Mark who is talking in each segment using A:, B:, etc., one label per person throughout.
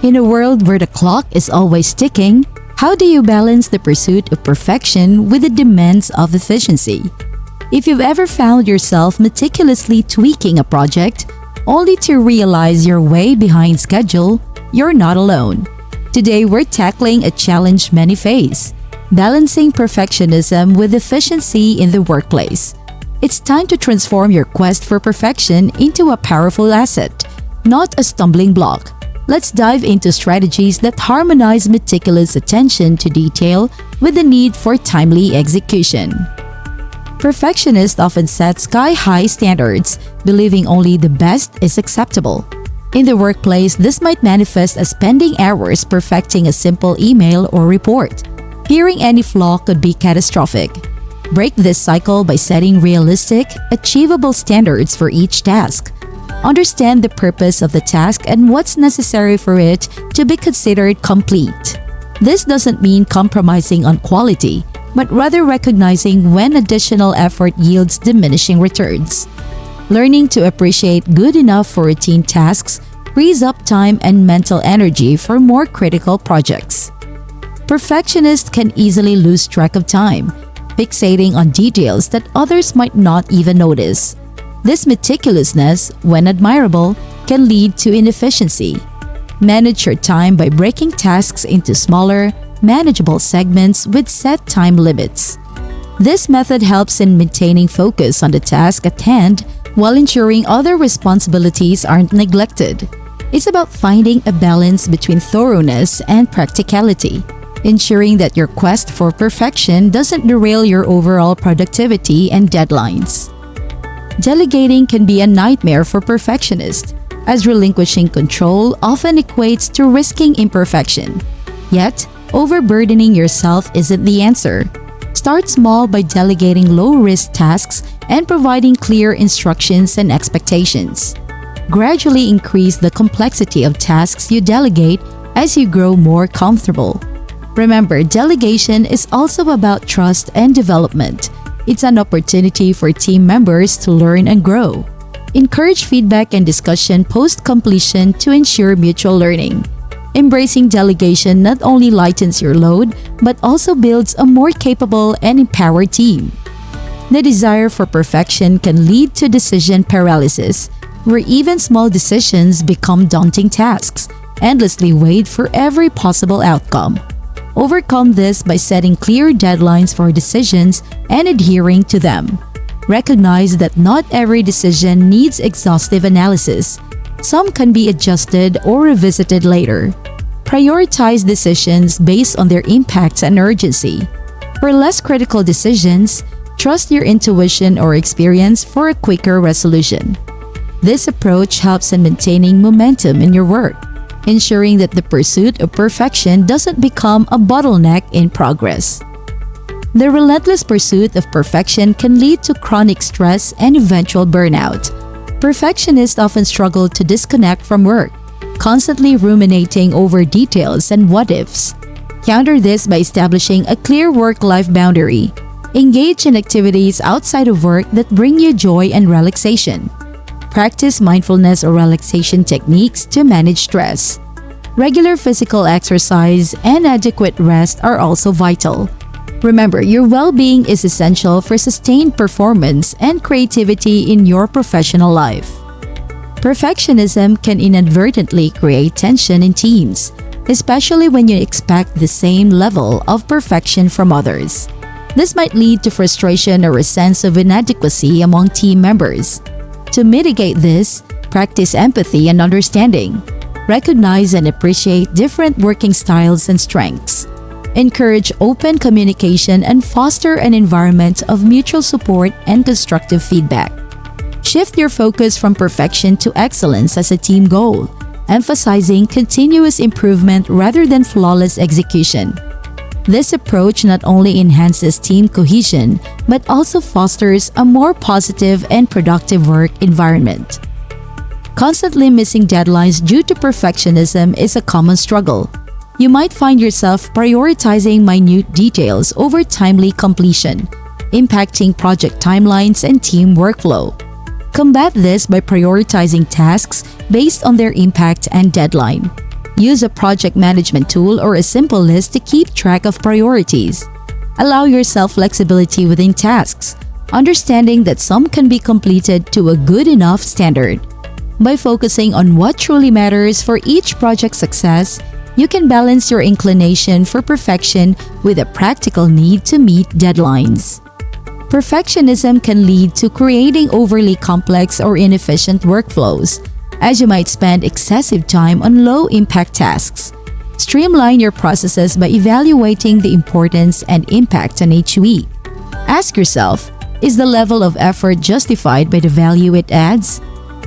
A: In a world where the clock is always ticking, how do you balance the pursuit of perfection with the demands of efficiency? If you've ever found yourself meticulously tweaking a project, only to realize you're way behind schedule, you're not alone. Today, we're tackling a challenge many face: balancing perfectionism with efficiency in the workplace. It's time to transform your quest for perfection into a powerful asset, not a stumbling block. Let's dive into strategies that harmonize meticulous attention to detail with the need for timely execution. Perfectionists often set sky-high standards, believing only the best is acceptable. In the workplace, this might manifest as spending hours perfecting a simple email or report. Fearing any flaw could be catastrophic. Break this cycle by setting realistic, achievable standards for each task. Understand the purpose of the task and what's necessary for it to be considered complete. This doesn't mean compromising on quality, but rather recognizing when additional effort yields diminishing returns. Learning to appreciate good enough for routine tasks frees up time and mental energy for more critical projects. Perfectionists can easily lose track of time, fixating on details that others might not even notice. This meticulousness, when admirable, can lead to inefficiency. Manage your time by breaking tasks into smaller, manageable segments with set time limits. This method helps in maintaining focus on the task at hand while ensuring other responsibilities aren't neglected. It's about finding a balance between thoroughness and practicality, ensuring that your quest for perfection doesn't derail your overall productivity and deadlines. Delegating can be a nightmare for perfectionists, as relinquishing control often equates to risking imperfection. Yet, overburdening yourself isn't the answer. Start small by delegating low-risk tasks and providing clear instructions and expectations. Gradually increase the complexity of tasks you delegate as you grow more comfortable. Remember, delegation is also about trust and development. It's an opportunity for team members to learn and grow. Encourage feedback and discussion post-completion to ensure mutual learning. Embracing delegation not only lightens your load, but also builds a more capable and empowered team. The desire for perfection can lead to decision paralysis, where even small decisions become daunting tasks, endlessly weighed for every possible outcome. Overcome this by setting clear deadlines for decisions and adhering to them. Recognize that not every decision needs exhaustive analysis. Some can be adjusted or revisited later. Prioritize decisions based on their impact and urgency. For less critical decisions, trust your intuition or experience for a quicker resolution. This approach helps in maintaining momentum in your work, ensuring that the pursuit of perfection doesn't become a bottleneck in progress. The relentless pursuit of perfection can lead to chronic stress and eventual burnout. Perfectionists often struggle to disconnect from work, constantly ruminating over details and what-ifs. Counter this by establishing a clear work-life boundary. Engage in activities outside of work that bring you joy and relaxation. Practice mindfulness or relaxation techniques to manage stress. Regular physical exercise and adequate rest are also vital. Remember, your well-being is essential for sustained performance and creativity in your professional life. Perfectionism can inadvertently create tension in teams, especially when you expect the same level of perfection from others. This might lead to frustration or a sense of inadequacy among team members. To mitigate this, practice empathy and understanding. Recognize and appreciate different working styles and strengths. Encourage open communication and foster an environment of mutual support and constructive feedback. Shift your focus from perfection to excellence as a team goal, emphasizing continuous improvement rather than flawless execution. This approach not only enhances team cohesion, but also fosters a more positive and productive work environment. Constantly missing deadlines due to perfectionism is a common struggle. You might find yourself prioritizing minute details over timely completion, impacting project timelines and team workflow. Combat this by prioritizing tasks based on their impact and deadline. Use a project management tool or a simple list to keep track of priorities. Allow yourself flexibility within tasks, understanding that some can be completed to a good enough standard. By focusing on what truly matters for each project's success, you can balance your inclination for perfection with a practical need to meet deadlines. Perfectionism can lead to creating overly complex or inefficient workflows, as you might spend excessive time on low-impact tasks. Streamline your processes by evaluating the importance and impact on each week. Ask yourself, is the level of effort justified by the value it adds?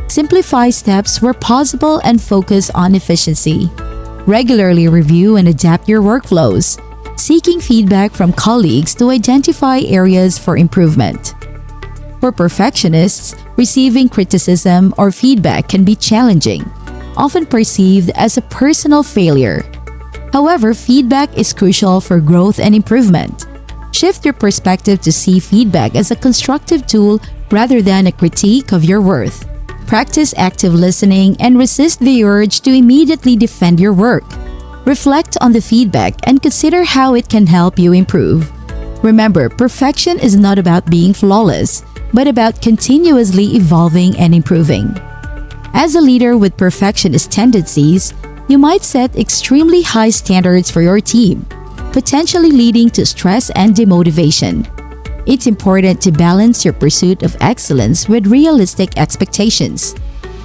A: Simplify steps where possible and focus on efficiency. Regularly review and adapt your workflows, seeking feedback from colleagues to identify areas for improvement. For perfectionists, receiving criticism or feedback can be challenging, often perceived as a personal failure. However, feedback is crucial for growth and improvement. Shift your perspective to see feedback as a constructive tool rather than a critique of your worth. Practice active listening and resist the urge to immediately defend your work. Reflect on the feedback and consider how it can help you improve. Remember, perfection is not about being flawless, but about continuously evolving and improving. As a leader with perfectionist tendencies, you might set extremely high standards for your team, potentially leading to stress and demotivation. It's important to balance your pursuit of excellence with realistic expectations.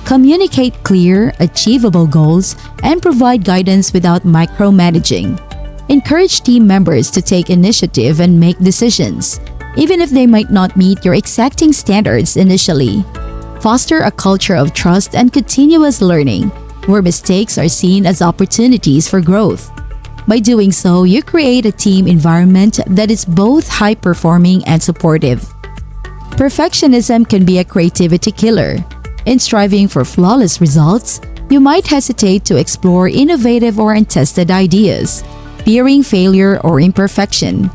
A: Communicate clear, achievable goals, and provide guidance without micromanaging. Encourage team members to take initiative and make decisions, even if they might not meet your exacting standards initially. Foster a culture of trust and continuous learning, where mistakes are seen as opportunities for growth. By doing so, you create a team environment that is both high-performing and supportive. Perfectionism can be a creativity killer. In striving for flawless results, you might hesitate to explore innovative or untested ideas, fearing failure or imperfection.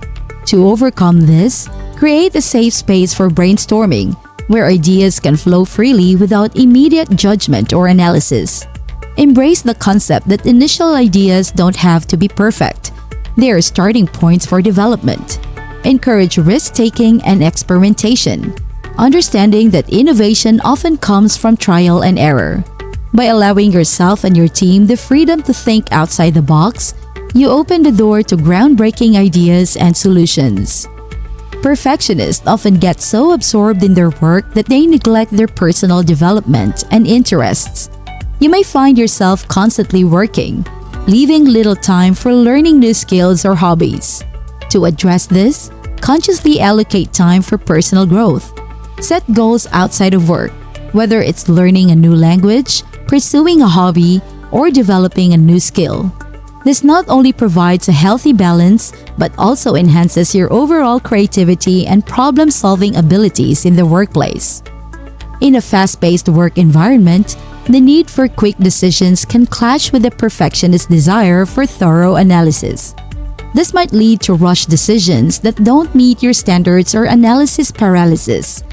A: To overcome this, create a safe space for brainstorming, where ideas can flow freely without immediate judgment or analysis. Embrace the concept that initial ideas don't have to be perfect. They are starting points for development. Encourage risk-taking and experimentation, understanding that innovation often comes from trial and error. By allowing yourself and your team the freedom to think outside the box, you open the door to groundbreaking ideas and solutions. Perfectionists often get so absorbed in their work that they neglect their personal development and interests. You may find yourself constantly working, leaving little time for learning new skills or hobbies. To address this, consciously allocate time for personal growth. Set goals outside of work, whether it's learning a new language, pursuing a hobby, or developing a new skill. This not only provides a healthy balance, but also enhances your overall creativity and problem-solving abilities in the workplace. In a fast-paced work environment, the need for quick decisions can clash with the perfectionist desire for thorough analysis. This might lead to rushed decisions that don't meet your standards or analysis paralysis.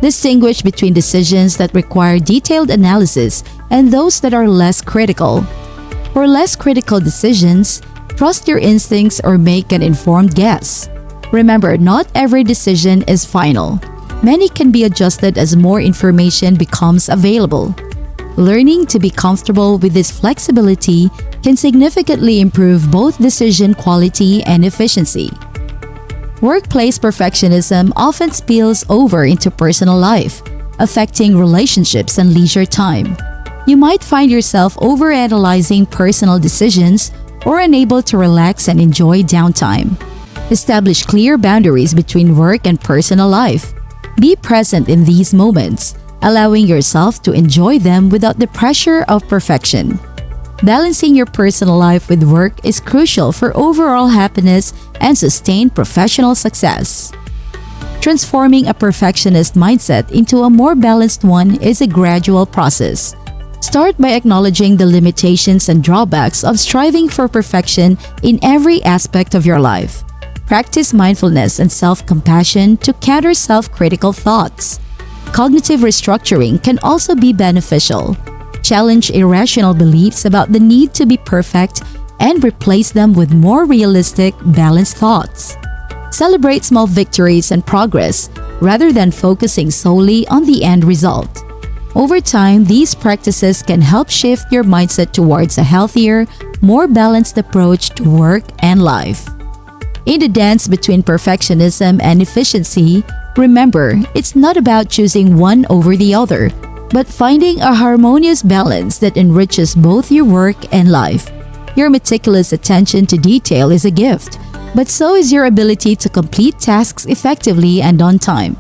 A: Distinguish between decisions that require detailed analysis and those that are less critical. For less critical decisions, trust your instincts or make an informed guess. Remember, not every decision is final. Many can be adjusted as more information becomes available. Learning to be comfortable with this flexibility can significantly improve both decision quality and efficiency. Workplace perfectionism often spills over into personal life, affecting relationships and leisure time. You might find yourself overanalyzing personal decisions or unable to relax and enjoy downtime. Establish clear boundaries between work and personal life. Be present in these moments, allowing yourself to enjoy them without the pressure of perfection. Balancing your personal life with work is crucial for overall happiness and sustained professional success. Transforming a perfectionist mindset into a more balanced one is a gradual process. Start by acknowledging the limitations and drawbacks of striving for perfection in every aspect of your life. Practice mindfulness and self-compassion to counter self-critical thoughts. Cognitive restructuring can also be beneficial. Challenge irrational beliefs about the need to be perfect and replace them with more realistic, balanced thoughts. Celebrate small victories and progress rather than focusing solely on the end result. Over time, these practices can help shift your mindset towards a healthier, more balanced approach to work and life. In the dance between perfectionism and efficiency, remember, it's not about choosing one over the other, but finding a harmonious balance that enriches both your work and life. Your meticulous attention to detail is a gift, but so is your ability to complete tasks effectively and on time.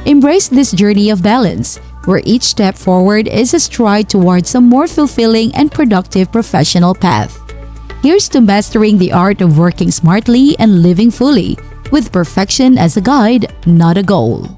A: Embrace this journey of balance, where each step forward is a stride towards a more fulfilling and productive professional path. Here's to mastering the art of working smartly and living fully, with perfection as a guide, not a goal.